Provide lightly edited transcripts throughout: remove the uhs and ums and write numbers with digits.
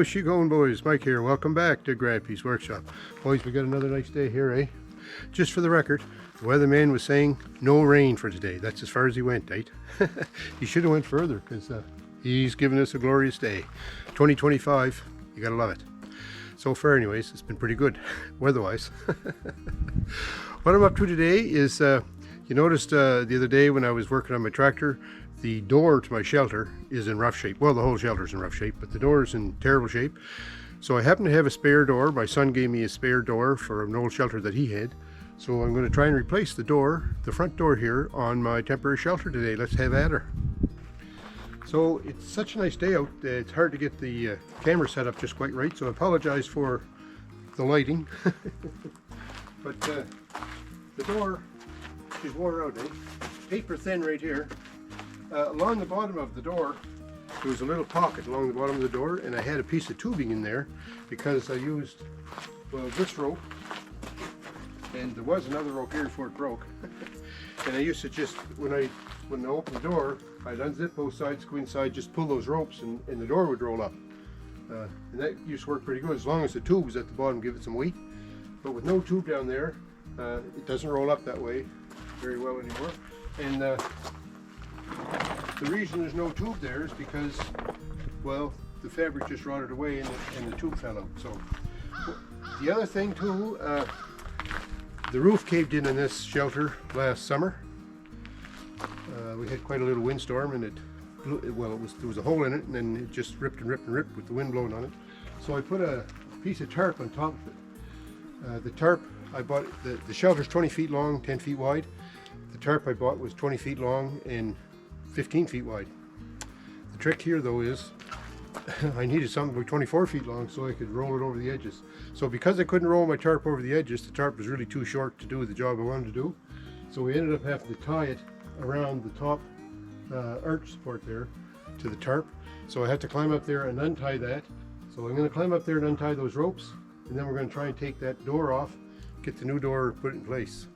how's she going, boys? Mike here. Welcome back to Grampie's workshop. Boys, we got another nice day here, eh? Just for the record, the weatherman was saying no rain for today. That's as far as he went, right? He should have went further because he's given us a glorious day. 2025, you gotta love it. So far anyways, it's been pretty good weather-wise. What I'm up to today is, you noticed the other day when I was working on my tractor, the door to my shelter is in rough shape. Well, the whole shelter's in rough shape, but the door is in terrible shape. So I happen to have a spare door. My son gave me a spare door for an old shelter that he had. So I'm going to try and replace the door, the front door here, on my temporary shelter today. Let's have at her. So it's such a nice day out, it's hard to get the camera set up just quite right, so I apologize for the lighting. But the door is wore out, eh? Paper thin right here. Along the bottom of the door, there was a little pocket along the bottom of the door, and I had a piece of tubing in there because I used, well, this rope, and there was another rope here before it broke. And I used to just, when I opened the door, I'd unzip both sides, go inside, just pull those ropes, and the door would roll up. And that used to work pretty good, as long as the tube was at the bottom, give it some weight. But with no tube down there, it doesn't roll up that way very well anymore. And the reason there's no tube there is because, well, the fabric just rotted away and the tube fell out. So the other thing too, the roof caved in this shelter last summer. We had quite a little windstorm, and there was a hole in it, and then it just ripped and ripped and ripped with the wind blowing on it. So I put a piece of tarp on top of it. The tarp I bought, the shelter's 20 feet long, 10 feet wide. The tarp I bought was 20 feet long and 15 feet wide. The trick here though is I needed something about 24 feet long so I could roll it over the edges. So because I couldn't roll my tarp over the edges, the tarp was really too short to do the job I wanted to do. So we ended up having to tie it around the top arch support there to the tarp. So I had to climb up there and untie that. So I'm going to climb up there and untie those ropes, and then we're going to try and take that door off, get the new door put in place.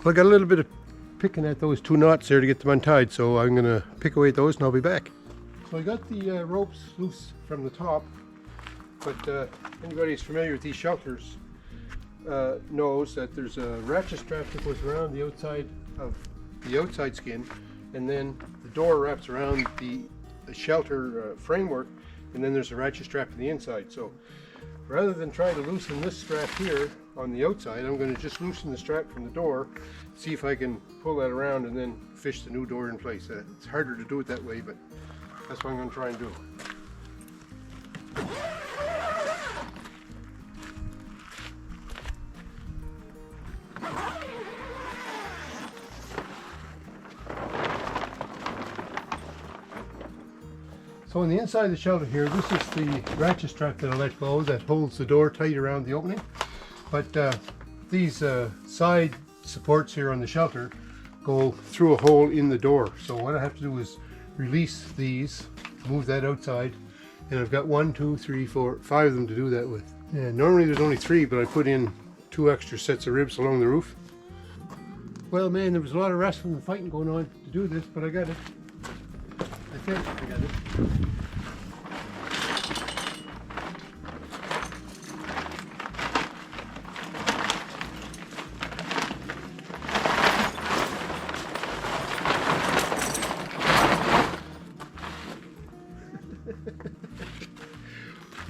Well, I got a little bit of picking at those two knots there to get them untied, so I'm going to pick away at those and I'll be back. So I got the ropes loose from the top, but anybody who's familiar with these shelters knows that there's a ratchet strap that goes around the outside of the outside skin, and then the door wraps around the shelter framework, and then there's a ratchet strap to the inside. So rather than try to loosen this strap here on the outside, I'm going to just loosen the strap from the door, see if I can pull that around and then fish the new door in place. It's harder to do it that way, but that's what I'm going to try and do. So on the inside of the shelter here, this is the ratchet strap that I let go that holds the door tight around the opening. But these side supports here on the shelter go through a hole in the door. So what I have to do is release these, move that outside, and I've got 1, 2, 3, 4, 5 of them to do that with. And normally there's only 3, but I put in 2 extra sets of ribs along the roof. Well, man, there was a lot of wrestling and fighting going on to do this, but I got it. I think I got it.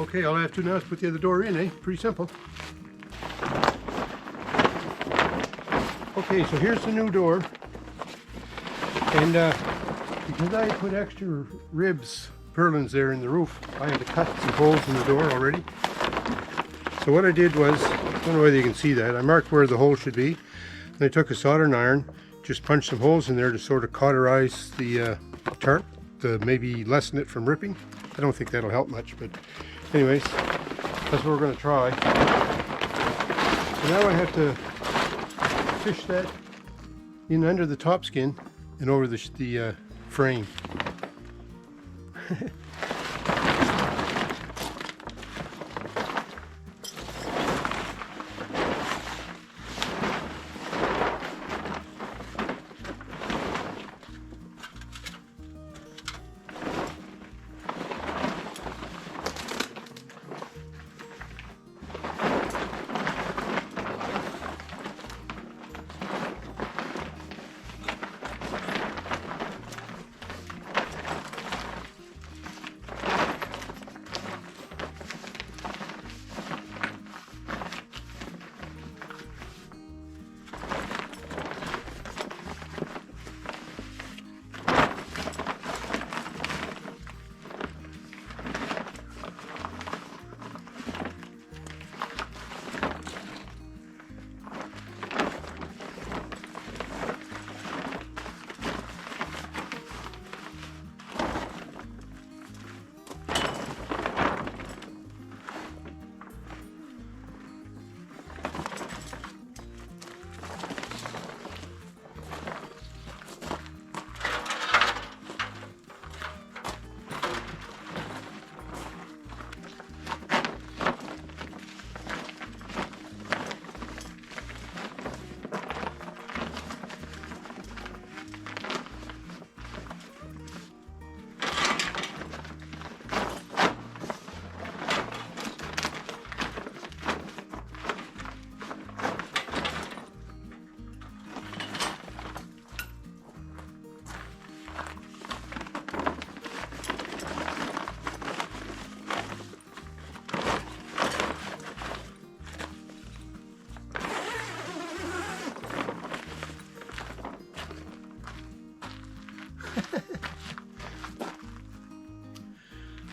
Okay, all I have to do now is put the other door in, eh? Pretty simple. Okay, so here's the new door. And because I put extra ribs, purlins there in the roof, I had to cut some holes in the door already. So what I did was, I don't know whether you can see that, I marked where the hole should be. And I took a soldering iron, just punched some holes in there to sort of cauterize the tarp. maybe lessen it from ripping. I don't think that'll help much, but anyways, that's what we're going to try. So now I have to fish that in under the top skin and over the frame.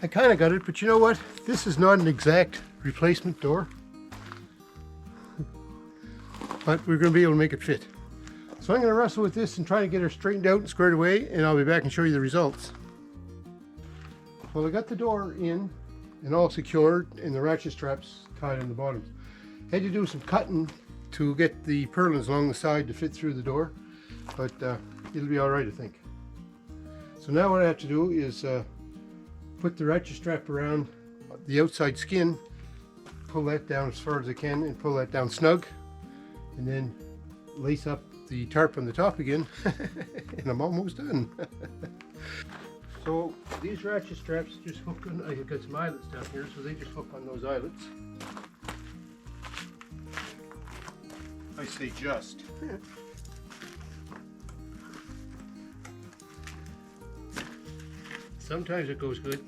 I kind of got it, but you know what? This is not an exact replacement door, but we're going to be able to make it fit. So I'm going to wrestle with this and try to get her straightened out and squared away, and I'll be back and show you the results. Well, I got the door in and all secured and the ratchet straps tied on the bottoms. Had to do some cutting to get the purlins along the side to fit through the door, but it'll be all right, I think. So now what I have to do is put the ratchet strap around the outside skin, pull that down as far as I can and pull that down snug, and then lace up the tarp on the top again and I'm almost done. So these ratchet straps just hook on, I've got some eyelets down here, so they just hook on those eyelets. I say just. Sometimes it goes good.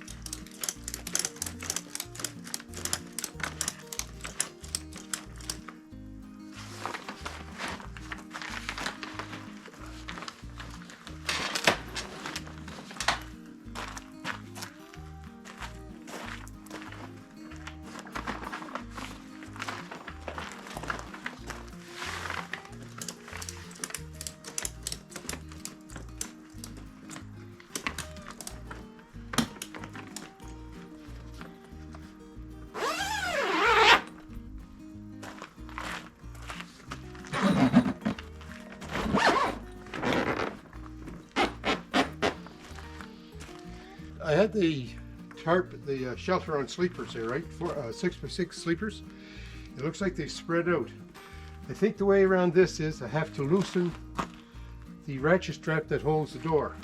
I had the tarp, the shelter on sleepers there, right? 6x6 sleepers. It looks like they spread out. I think the way around this is I have to loosen the ratchet strap that holds the door.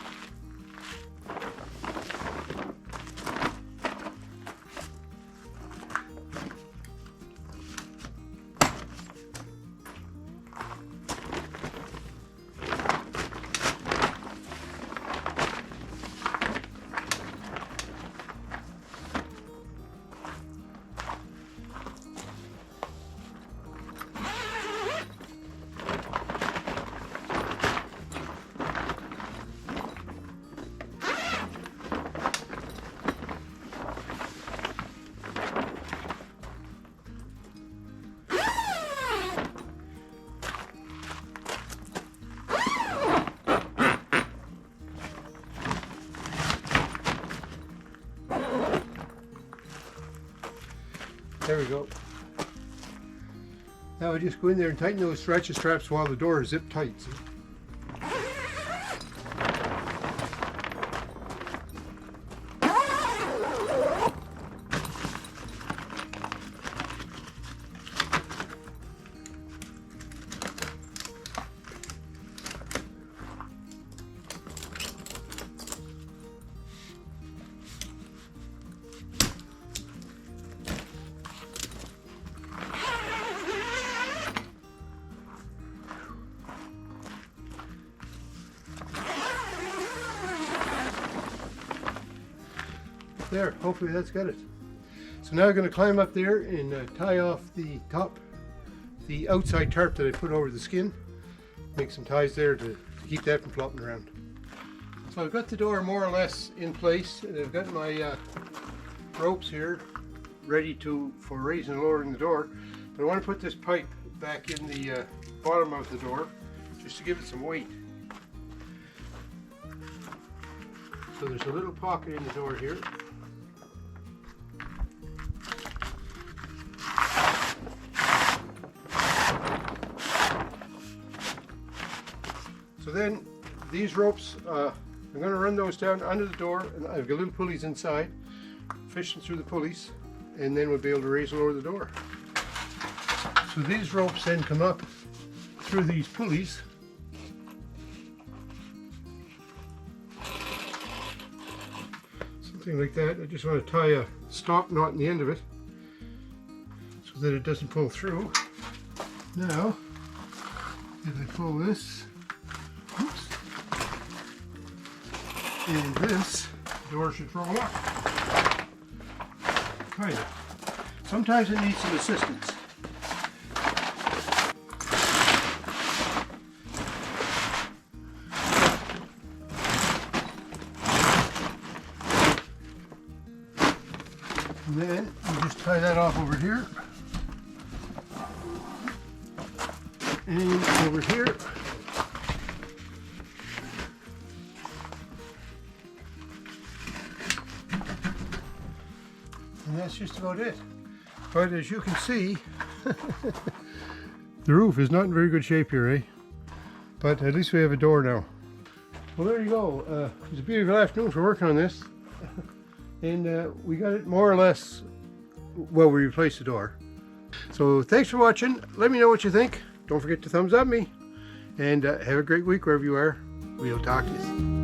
we go. Now I just go in there and tighten those ratchet straps while the door is zipped tight. See? There, hopefully that's got it. So now I'm going to climb up there and tie off the outside tarp that I put over the skin. Make some ties there to keep that from flopping around. So I've got the door more or less in place, and I've got my ropes here ready for raising and lowering the door. But I want to put this pipe back in the bottom of the door just to give it some weight. So there's a little pocket in the door here. So then these ropes, I'm going to run those down under the door, and I've got little pulleys inside, fishing through the pulleys, and then we'll be able to raise and lower the door. So these ropes then come up through these pulleys. Something like that. I just want to tie a stop knot in the end of it so that it doesn't pull through. Now, if I pull this, oops, and this, the door should roll up. Kind of. Sometimes it needs some assistance. And then you just tie that off over here. And over here. And that's just about it. But as you can see, the roof is not in very good shape here, eh? But at least we have a door now. Well, there you go. It was a beautiful afternoon for working on this. And we got it more or less, well, we replaced the door. So thanks for watching. Let me know what you think. Don't forget to thumbs up me. And have a great week wherever you are. We'll talk to you soon.